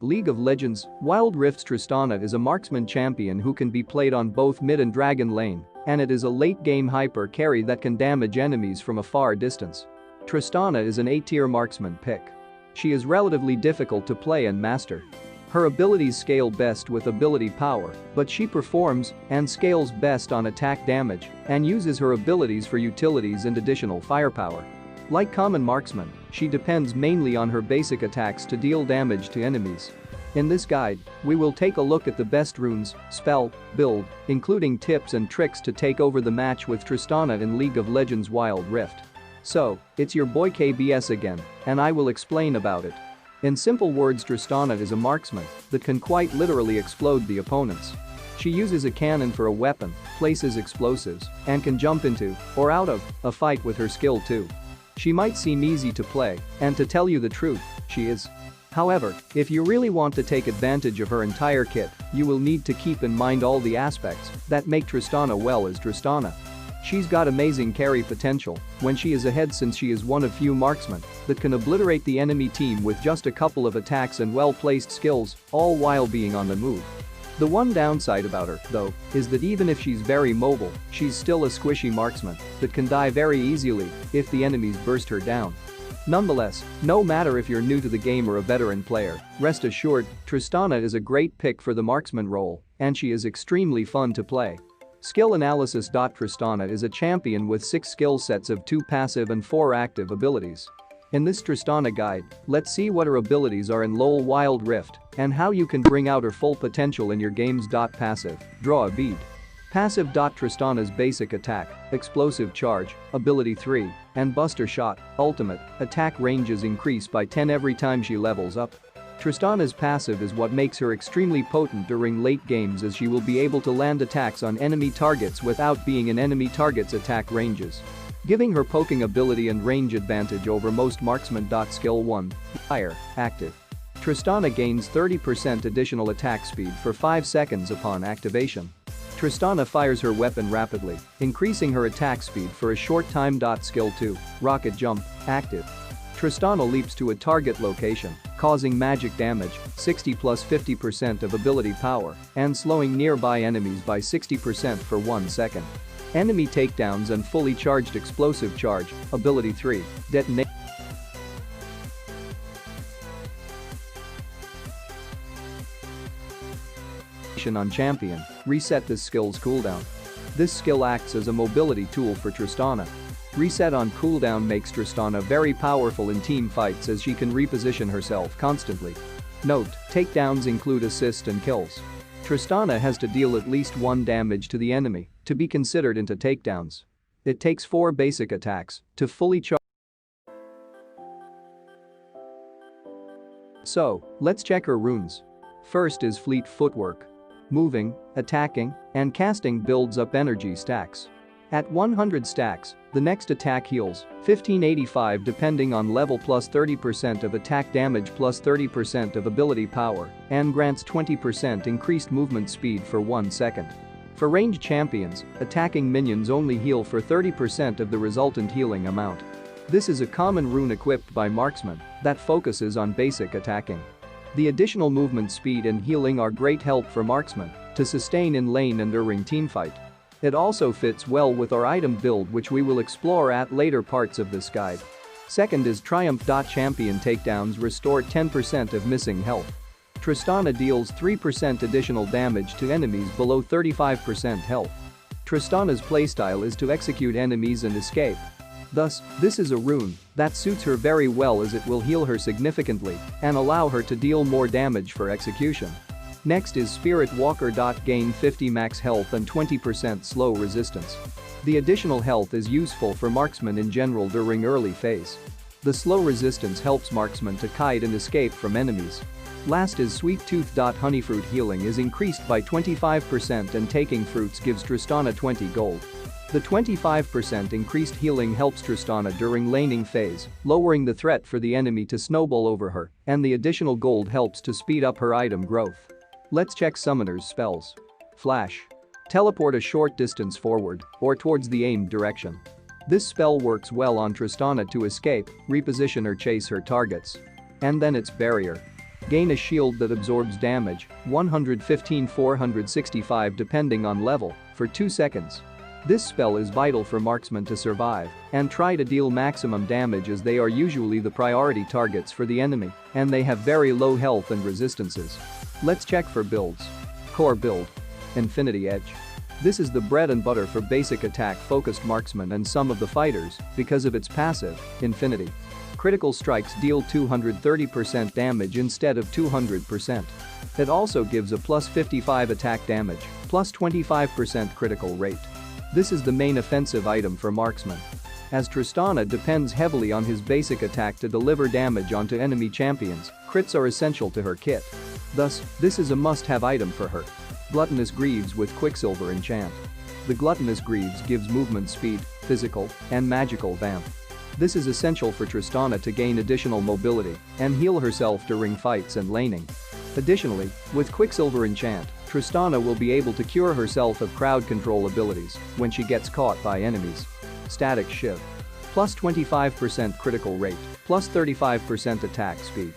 League of Legends, Wild Rift's Tristana is a marksman champion who can be played on both mid and dragon lane, and it is a late-game hyper carry that can damage enemies from a far distance. Tristana is an A-tier marksman pick. She is relatively difficult to play and master. Her abilities scale best with ability power, but she performs and scales best on attack damage and uses her abilities for utilities and additional firepower. Like common marksmen, she depends mainly on her basic attacks to deal damage to enemies. In this guide, we will take a look at the best runes, spell, build, including tips and tricks to take over the match with Tristana in League of Legends Wild Rift. So, it's your boy KBS again, and I will explain about it. In simple words, Tristana is a marksman that can quite literally explode the opponents. She uses a cannon for a weapon, places explosives, and can jump into, or out of, a fight with her skill too. She might seem easy to play, and to tell you the truth, she is. However, if you really want to take advantage of her entire kit, you will need to keep in mind all the aspects that make Tristana well as Tristana. She's got amazing carry potential when she is ahead, since she is one of few marksmen that can obliterate the enemy team with just a couple of attacks and well-placed skills, all while being on the move. The one downside about her, though, is that even if she's very mobile, she's still a squishy marksman that can die very easily if the enemies burst her down. Nonetheless, no matter if you're new to the game or a veteran player, rest assured, Tristana is a great pick for the marksman role, and she is extremely fun to play. Skill analysis. Tristana is a champion with 6 skill sets of 2 passive and 4 active abilities. In this Tristana guide, let's see what her abilities are in LoL Wild Rift and how you can bring out her full potential in your games. Passive, draw a bead. Passive. Tristana's basic attack, explosive charge, ability 3, and buster shot, ultimate, attack ranges increase by 10 every time she levels up. Tristana's passive is what makes her extremely potent during late games, as she will be able to land attacks on enemy targets without being in enemy targets' attack ranges, giving her poking ability and range advantage over most marksmen. Skill 1, fire, active. Tristana gains 30% additional attack speed for 5 seconds upon activation. Tristana fires her weapon rapidly, increasing her attack speed for a short time. Skill 2, rocket jump, active. Tristana leaps to a target location, causing magic damage, 60 plus 50% of ability power, and slowing nearby enemies by 60% for 1 second. Enemy takedowns and fully charged explosive charge, ability 3, detonate. On champion, reset this skill's cooldown. This skill acts as a mobility tool for Tristana. Reset on cooldown makes Tristana very powerful in team fights, as she can reposition herself constantly. Note, takedowns include assist and kills. Tristana has to deal at least 1 damage to the enemy to be considered into takedowns. It takes 4 basic attacks to fully charge. So, let's check her runes. First is fleet footwork. Moving, attacking, and casting builds up energy stacks. At 100 stacks, the next attack heals 1585 depending on level, plus 30% of attack damage plus 30% of ability power, and grants 20% increased movement speed for 1 second. For ranged champions, attacking minions only heal for 30% of the resultant healing amount. This is a common rune equipped by marksmen that focuses on basic attacking. The additional movement speed and healing are great help for marksmen to sustain in lane and during teamfight. It also fits well with our item build, which we will explore at later parts of this guide. Second is triumph. Champion takedowns restore 10% of missing health. Tristana deals 3% additional damage to enemies below 35% health. Tristana's playstyle is to execute enemies and escape. Thus, this is a rune that suits her very well, as it will heal her significantly and allow her to deal more damage for execution. Next is Spirit Walker. Gain 50 max health and 20% slow resistance. The additional health is useful for marksmen in general during early phase. The slow resistance helps marksmen to kite and escape from enemies. Last is Sweet Tooth. Honeyfruit healing is increased by 25%, and taking fruits gives Tristana 20 gold. The 25% increased healing helps Tristana during laning phase, lowering the threat for the enemy to snowball over her, and the additional gold helps to speed up her item growth. Let's check Summoner's spells. Flash. Teleport a short distance forward or towards the aimed direction. This spell works well on Tristana to escape, reposition or chase her targets. And then it's Barrier. Gain a shield that absorbs damage, 115-465 depending on level, for 2 seconds. This spell is vital for marksmen to survive and try to deal maximum damage as they are usually the priority targets for the enemy and they have very low health and resistances. Let's check for builds. Core build. Infinity Edge. This is the bread and butter for basic attack-focused marksmen and some of the fighters because of its passive, Infinity. Critical strikes deal 230% damage instead of 200%. It also gives a plus 55 attack damage, plus 25% critical rate. This is the main offensive item for marksmen. As Tristana depends heavily on his basic attack to deliver damage onto enemy champions, crits are essential to her kit. Thus, this is a must-have item for her. Gluttonous Greaves with Quicksilver Enchant. The Gluttonous Greaves gives movement speed, physical, and magical vamp. This is essential for Tristana to gain additional mobility and heal herself during fights and laning. Additionally, with Quicksilver Enchant, Tristana will be able to cure herself of crowd control abilities when she gets caught by enemies. Static Shiv. Plus 25% critical rate, plus 35% attack speed.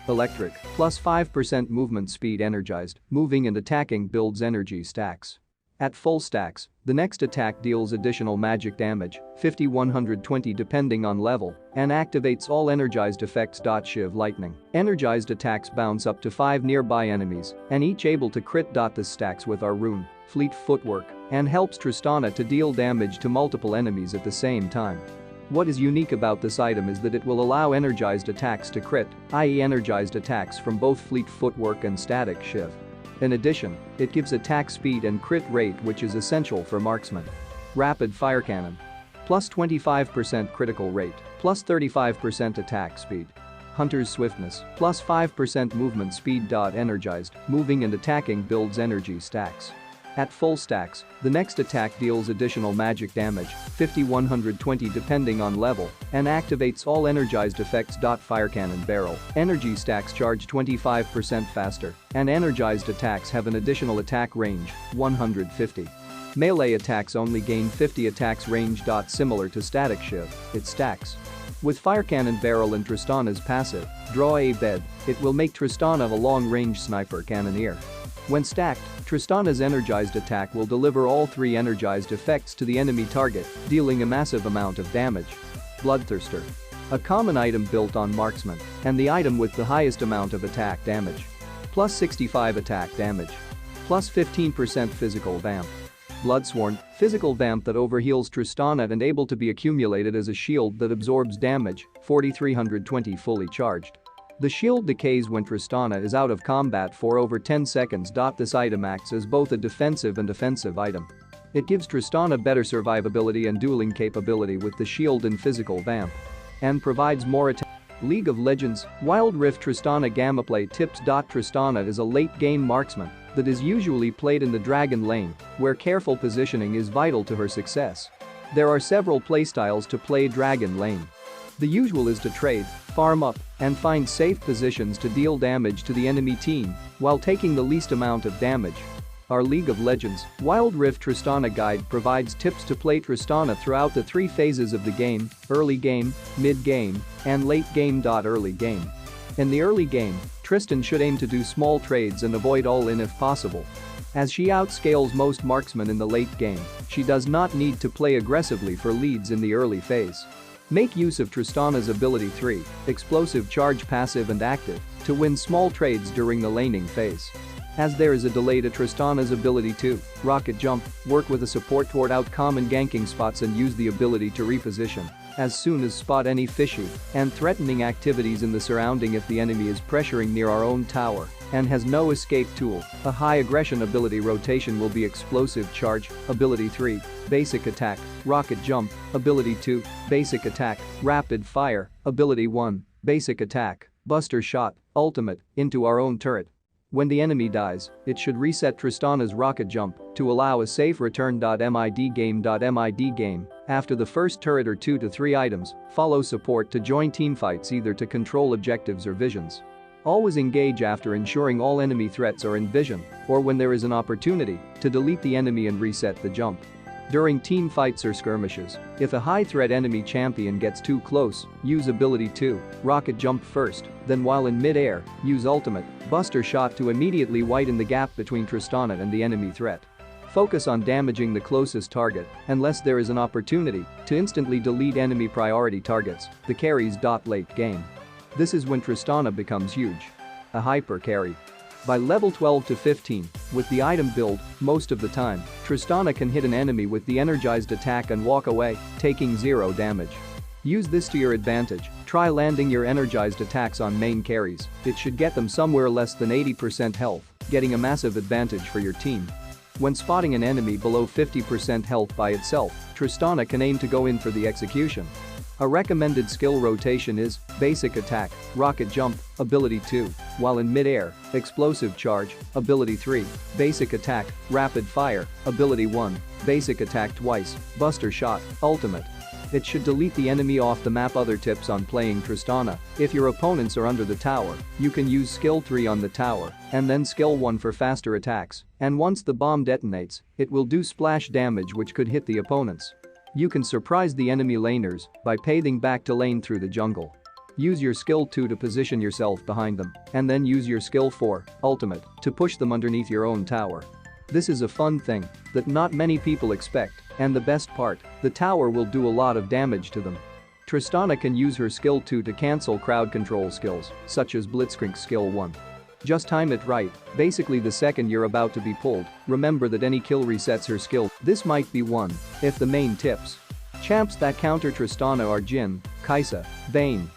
Electric, plus 5% movement speed energized, moving and attacking builds energy stacks. At full stacks, the next attack deals additional magic damage, 50-120 depending on level, and activates all energized effects. Shiv Lightning. Energized attacks bounce up to 5 nearby enemies, and each able to crit. This stacks with our rune, Fleet Footwork, and helps Tristana to deal damage to multiple enemies at the same time. What is unique about this item is that it will allow energized attacks to crit, i.e. energized attacks from both Fleet Footwork and Static Shiv. In addition, it gives attack speed and crit rate which is essential for marksmen. Rapid Fire Cannon. Plus 25% critical rate, plus 35% attack speed. Hunter's Swiftness, plus 5% movement speed. Energized, moving and attacking builds energy stacks. At full stacks, the next attack deals additional magic damage, 50-120 depending on level, and activates all energized effects. Fire Cannon Barrel. Energy stacks charge 25% faster, and energized attacks have an additional attack range, 150. Melee attacks only gain 50 attacks range. Similar to Static Shiv, it stacks. With Fire Cannon Barrel and Tristana's passive, Draw a Bed, it will make Tristana a long-range sniper cannoneer. When stacked, Tristana's energized attack will deliver all 3 energized effects to the enemy target, dealing a massive amount of damage. Bloodthirster. A common item built on marksmen, and the item with the highest amount of attack damage. Plus 65 attack damage. Plus 15% physical vamp. Bloodsworn, physical vamp that overheals Tristana and able to be accumulated as a shield that absorbs damage, 4320 fully charged. The shield decays when Tristana is out of combat for over 10 seconds. This item acts as both a defensive and offensive item. It gives Tristana better survivability and dueling capability with the shield and physical vamp. And provides more attack. League of Legends, Wild Rift Tristana Gameplay Tips. Tristana is a late-game marksman that is usually played in the Dragon lane, where careful positioning is vital to her success. There are several playstyles to play Dragon lane. The usual is to trade, farm up, and find safe positions to deal damage to the enemy team while taking the least amount of damage. Our League of Legends, Wild Rift Tristana guide provides tips to play Tristana throughout the 3 phases of the game: early game, mid-game, and late game. Early game. In the early game, Tristan should aim to do small trades and avoid all-in if possible. As she outscales most marksmen in the late game, she does not need to play aggressively for leads in the early phase. Make use of Tristana's ability 3, Explosive Charge passive and active, to win small trades during the laning phase. As there is a delay to Tristana's ability 2, Rocket Jump, work with a support toward out common ganking spots and use the ability to reposition as soon as spot any fishy and threatening activities in the surrounding. If the enemy is pressuring near our own tower and has no escape tool, a high aggression ability rotation will be Explosive Charge, ability 3, Basic Attack, Rocket Jump, ability 2, Basic Attack, Rapid Fire, ability 1, Basic Attack, Buster Shot, ultimate, into our own turret. When the enemy dies, it should reset Tristana's Rocket Jump to allow a safe return. Mid game. After the first turret or 2 to 3 items, follow support to join teamfights either to control objectives or visions. Always engage after ensuring all enemy threats are in vision, or when there is an opportunity, to delete the enemy and reset the jump. During team fights or skirmishes, if a high-threat enemy champion gets too close, use ability 2, rocket jump first, then while in mid-air, use ultimate, buster shot to immediately widen the gap between Tristana and the enemy threat. Focus on damaging the closest target, unless there is an opportunity to instantly delete enemy priority targets, the carries. Late game. This is when Tristana becomes huge. A hyper carry. By level 12 to 15, with the item build, most of the time, Tristana can hit an enemy with the energized attack and walk away, taking 0 damage. Use this to your advantage, try landing your energized attacks on main carries, it should get them somewhere less than 80% health, getting a massive advantage for your team. When spotting an enemy below 50% health by itself, Tristana can aim to go in for the execution. A recommended skill rotation is basic attack, rocket jump, ability 2, while in mid-air, explosive charge, ability 3, basic attack, rapid fire, ability 1, basic attack twice, buster shot, ultimate. It should delete the enemy off the map. Other tips on playing Tristana: if your opponents are under the tower, you can use skill 3 on the tower and then skill 1 for faster attacks, and once the bomb detonates, it will do splash damage which could hit the opponents. You can surprise the enemy laners by pathing back to lane through the jungle. Use your skill 2 to position yourself behind them, and then use your skill 4, ultimate, to push them underneath your own tower. This is a fun thing that not many people expect, and the best part, the tower will do a lot of damage to them. Tristana can use her skill 2 to cancel crowd control skills, such as Blitzcrank skill 1. Just time it right, basically the second you're about to be pulled, remember that any kill resets her skill. This might be one if the main tips. Champs that counter Tristana are Jhin, Kai'Sa, Vayne.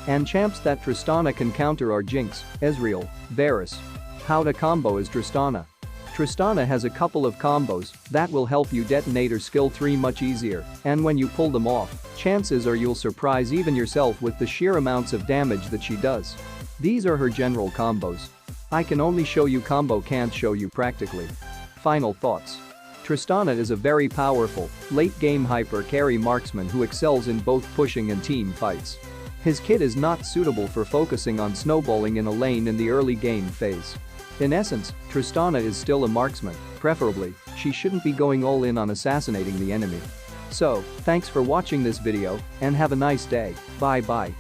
And champs that Tristana can counter are Jinx, Ezreal, Varus. How to combo as Tristana. Tristana has a couple of combos that will help you detonate her skill 3 much easier, and when you pull them off, chances are you'll surprise even yourself with the sheer amounts of damage that she does. These are her general combos. I can only show you combo, can't show you practically. Final thoughts. Tristana is a very powerful, late-game hyper carry marksman who excels in both pushing and team fights. His kit is not suitable for focusing on snowballing in a lane in the early game phase. In essence, Tristana is still a marksman, preferably, she shouldn't be going all in on assassinating the enemy. So, thanks for watching this video, and have a nice day, bye bye.